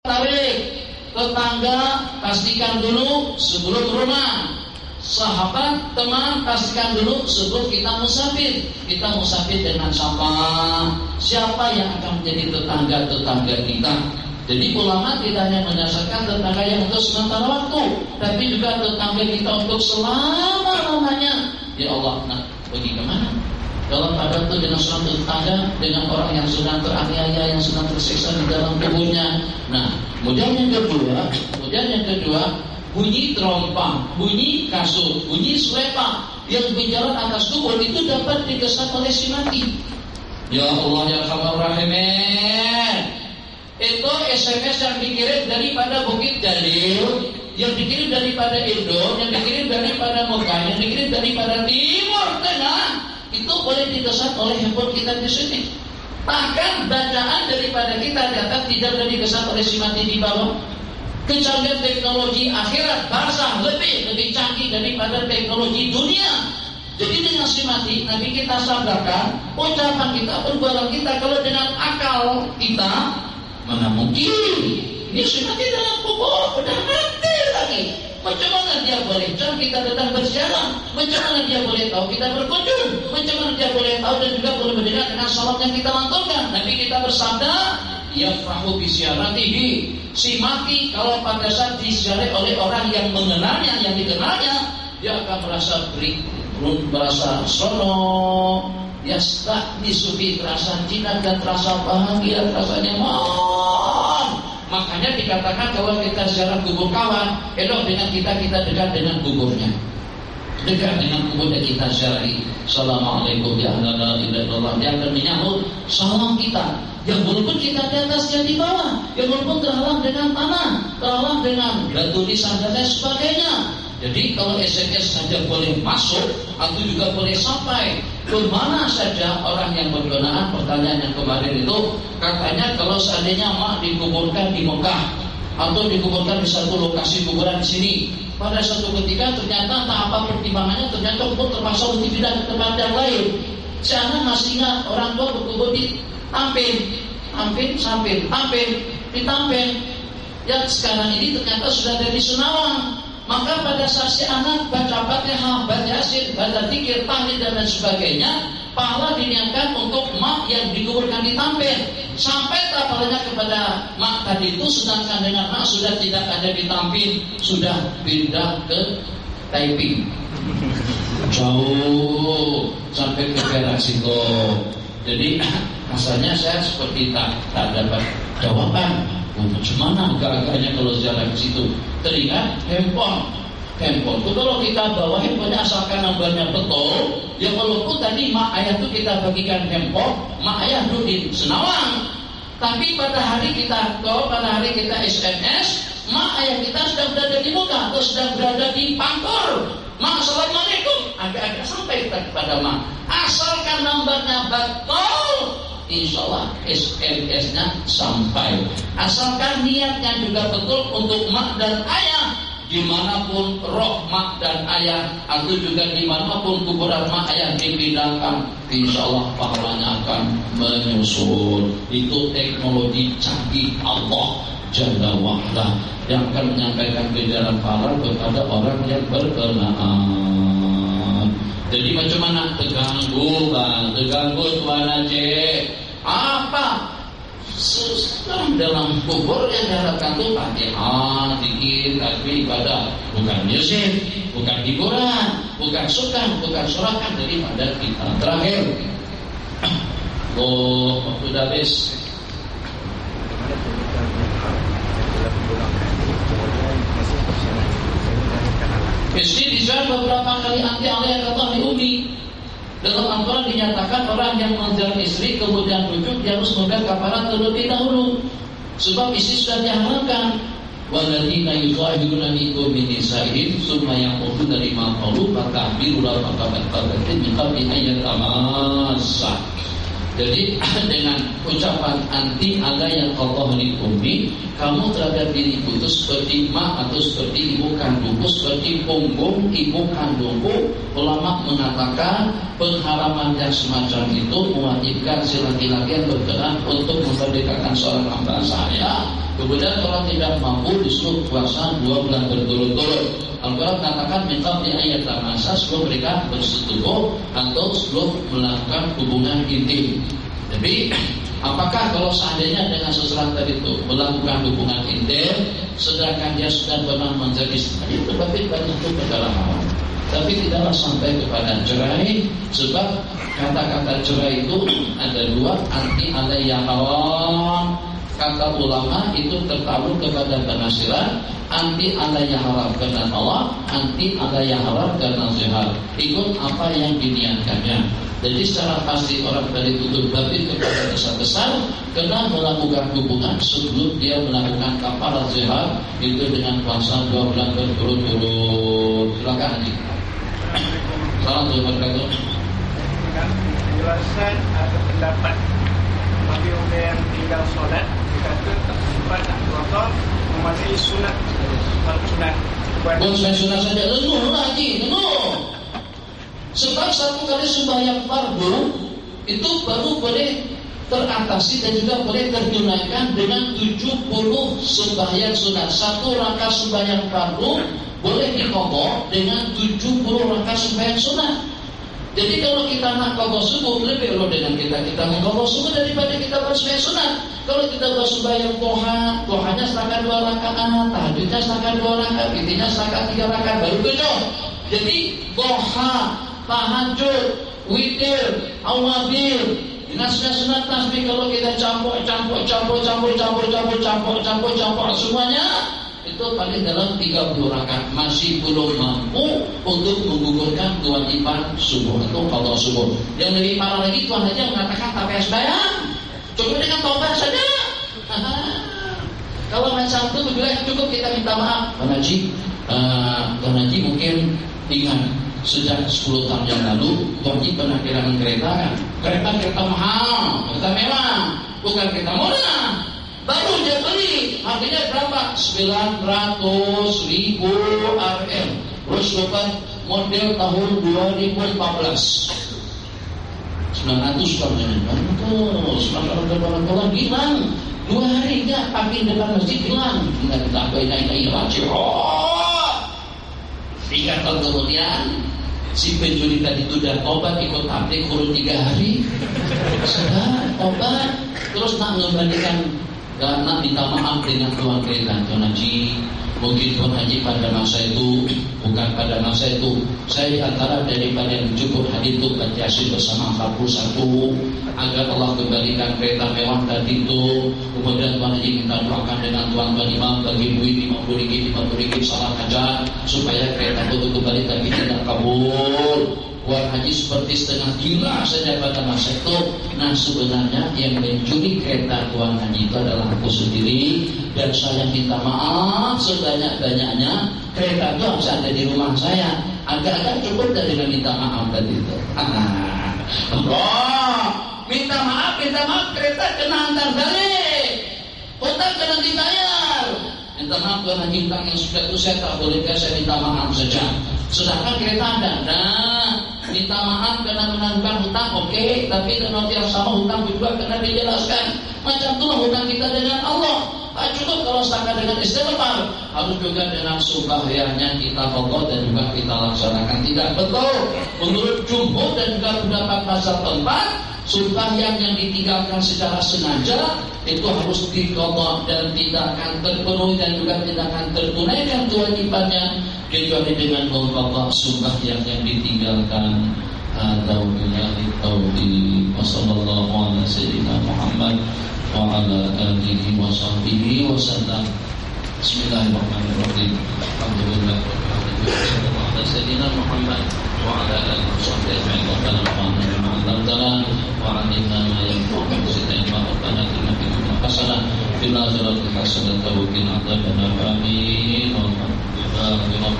tarik. Tetangga pastikan dulu sebelum rumah. Sahabat, teman, pastikan dulu sebelum kita musafir. Kita musafir dengan siapa? Siapa yang akan menjadi tetangga-tetangga kita? Jadi ulama tidak hanya mendasarkan tetangga yang untuk sementara waktu, tapi juga tetangga kita untuk selama-lamanya. Ya Allah, nah pergi kemana? Dalam keadaan itu dengan suatu tetangga, dengan orang yang sedang teraniaya, yang sedang tersiksa di dalam tubuhnya. Nah, kemudian yang kedua, bunyi terompah, bunyi kasut, bunyi selepa yang berjalan atas tubuh itu dapat digesak oleh si mati. Ya Allah ya Arhamar Rahimin. Itu SMS yang dikirim daripada Bukit Jalil, yang dikirim daripada Indo, yang dikirim daripada Mekah, yang dikirim daripada Timur Tengah, itu boleh digesak oleh handphone kita di sini. Bahkan bacaan daripada kita di atas tidak boleh digesak oleh si mati di bawah. Kecanggihan teknologi akhirat barzah lebih canggih daripada teknologi dunia. Jadi dengan si mati, Nabi kita sadarkan ucapan kita, perbuatan kita kalau dengan akal kita mana mungkin ini si mati dalam kubur udah mati lagi. Macam mana dia boleh tahu kita datang berziarah? Macam mana dia boleh tahu kita berkunjung? Macam mana dia boleh tahu dan juga boleh mendengar dengan salat yang kita lantunkan? Nabi kita bersabda, yafrahu bisyaratihi. Si mati kalau pada saat diziarahi oleh orang yang mengenalnya, yang dikenalnya, dia akan merasa merasa senang, yasta'nisu, terasa jinak dan terasa bahagia, terasa nyaman. Makanya dikatakan kalau kita ziarah kubur kawan, elok dengan kita dekat dengan kuburnya, dekat dengan kubur yang kita ziarahi. Assalamualaikum ya Allah, dia akan menyambut salam kita. Yang walaupun kita di atas, dia di bawah. Yang walaupun terhalang dengan tanah, terhalang dengan batu nisan dan lain sebagainya. Jadi kalau SMS saja boleh masuk, atau juga boleh sampai ke mana saja orang yang berkenaan. Pertanyaan yang kemarin itu katanya kalau seandainya mak dikuburkan di Mekah atau dikuburkan di satu lokasi kuburan di sini, pada satu ketika ternyata tak apa pertimbangannya, ternyata pun terpaksa untuk pindah ke tempat yang lain. Saya masih ingat orang tua berkubur di Tampil, ya sekarang ini ternyata sudah dari Senawang. Maka pada saat si anak baca Fatihah, baca Yasin, baca zikir, tahlil dan lain sebagainya, pahala diniatkan untuk mak yang dikuburkan di Tampil. Sampai pahalanya kepada mak tadi itu, sedangkan dengan mak sudah tidak ada di Tampil, sudah pindah ke Taiping. Jauh sampai ke Perak Situ. Jadi rasanya saya seperti tak dapat jawaban. Macam mana agak-agaknya kalau jalan ke situ? Teringat handphone. Itu kalau kita bawa handphonenya asalkan nomornya betul, ya walaupun tadi mak ayah itu kita bagikan handphone, mak ayah duduk di Senawang, tapi pada hari kita SMS, mak ayah kita sedang berada di Mekah atau sedang berada di Pangkor. Mak, assalamualaikum. Agak-agak sampai kita kepada mak. Asalkan nomornya betul, insya Allah SMS-nya sampai. Asalkan niatnya juga betul untuk mak dan ayah. Dimanapun roh mak dan ayah, atau juga dimanapun kuburan mak ayah dipindahkan, insya Allah pahalanya akan menyusul. Itu teknologi canggih Allah Jalla wa'ala yang akan menyampaikan kejaran pahala kepada orang yang berkenaan. Jadi macam mana? Terganggu Tuan Aceh. Apa? Sekarang dalam kubur yang diharapkan itu Fatihah, zikir, tasbih, ibadah, bukan musik, bukan hiburan, bukan sukan, bukan sorakan daripada kita. Terakhir, waktu dah habis. Mesti dijawab beberapa kali anti alih kata Umi. Dalam Al-Quran dinyatakan orang yang mengejar istri kemudian rujuk dia harus membayar kafarat terlebih dahulu. Sebab istri sudah diharamkan. Walladzina yuzahiruna minkum min nisa'ihim tsumma yaquluna lima qalu fatahbiru la faqabatin min qabli ayat amassa. Jadi dengan ucapan anti ada yang Allah Umi, kamu terhadap diriku itu seperti mak atau seperti ibu kandungku, seperti punggung ibu kandungku. Ulama mengatakan pengharaman yang semacam itu mewajibkan si laki-laki yang berkenan untuk memerdekakan seorang hamba saya Kemudian kalau tidak mampu disuruh puasa 2 bulan berturut-turut. Al-Quran katakan minta di ayat masa sebelum mereka bersetubuh atau sebelum melakukan hubungan intim. Jadi apakah kalau seandainya dengan seseorang tadi itu melakukan hubungan intim, sedangkan dia sudah pernah menjadi istri, itu berarti satu perkara haram. Tapi tidaklah sampai kepada cerai, sebab kata-kata cerai itu ada 2, arti alayya haram. Kata ulama itu tertakluk kepada penasiran, anti alayya haram karena Allah, anti alayya haram karena zihar. Ikut apa yang diniatkannya. Jadi secara pasti orang tadi itu berarti kepada dosa besar karena melakukan hubungan sebelum dia melakukan kafarat zihar itu dengan puasa 2 bulan berturut-turut. Silakan Haji. Salam wabarakatuh. Penjelasan atau pendapat bagi orang yang tinggal solat dikata tak sempat nak kotor memadai sunat sunat. Bukan sunat saja, lenuh lagi, lenuh. Sebab satu kali sembahyang fardu itu baru boleh teratasi dan juga boleh tertunaikan dengan 70 sembahyang sunat. Satu rakaat sembahyang fardu boleh diqadha dengan 70 rakaat sembahyang sunat. Jadi kalau kita nak qadha subuh, lebih elok dengan kita mengqadha subuh daripada kita bersembahyang sunat. Kalau kita bersembahyang duha, duhanya setakat 2 rakaat, tahajudnya setakat 2 rakaat, witirnya setakat 3 rakaat, baru betul. Jadi duha, tahajud, witir, awabir, dengan sunat tasbih kalau kita campur semuanya itu paling dalam 30 rakaat masih belum mampu untuk menggugurkan kewajiban subuh atau qadha subuh. Yang lebih parah lagi Tuhan aja mengatakan tak payah sembahyang, cukup dengan taubat saja. Kalau macam itu juga cukup kita minta maaf. Pak Haji mungkin ingat sejak 10 tahun yang lalu Tuhan Haji pernah kehilangan kereta kan? Kereta mahal, kereta mewah, bukan kereta murah. Baru dia beli, harganya berapa? 900.000 Rm. Terus bukan model tahun 2014. 900 tahunnya. Terus 900 hilang. 2 hari enggak pakai depan masjid hilang. Enggak kita ini wajib. 3 tahun kemudian si penjuri tadi itu udah tobat ikut tabligh kurun 3 hari. Sudah tobat. Terus nak mengembalikan karena minta maaf dengan Tuhan kereta. Tuhan Haji, mungkin Tuhan Haji pada masa itu, bukan pada masa itu, saya diantara daripada yang cukup hadir itu baca Yasin bersama 41 agar Allah kembalikan kereta mewah tadi itu. Kemudian Tuhan Haji minta doakan dengan tuan-tuan imam bagi duit 50 ringgit salat hajat supaya kereta itu kembali, tapi tidak kabul. Tuan Haji seperti setengah gila saja pada masa itu. Nah sebenarnya yang mencuri kereta Tuan Haji itu adalah aku sendiri, dan saya minta maaf sebanyak-banyaknya. Kereta itu harus ada di rumah saya. Agak-agak cukup dengan minta maaf tadi itu. Minta maaf, kereta kena hantar balik, hutang kena dibayar. Minta maaf Tuan Haji, hutang yang sudah itu saya tak boleh, saya minta maaf saja. Sedangkan kereta ada. Nah, minta maaf karena menanggung hutang, oke, tapi dengan yang sama hutang juga kena dijelaskan. Macam itulah hutang kita dengan Allah. Tak cukup kalau setakat dengan istighfar, harus juga dengan sembahyangnya kita pokok dan juga kita laksanakan. Tidak betul menurut jumhur dan juga pendapat mazhab tempat, sembahyang yang ditinggalkan secara sengaja itu harus diqadha dan tidak akan terpenuhi dan juga tidak akan tertunaikan kewajibannya kecuali dengan mengqadha sembahyang yang ditinggalkan. Alhamdulillah taufiq. Wassallallahu ala sayyidina Muhammad wa ala alihi wa sahbihi wa sallam. Bismillahirrahmanirrahim. Alhamdulillah sallallahu ala sayyidina Muhammad wa ala alihi wa sahbihi ajma'in. Wa ta'ala wa 'allimna ma yanfa'una wa zidna rabbana innaka kunta hasanah fil akhirati hasanatan wa qina adzabannar. Amin. Alhamdulillah.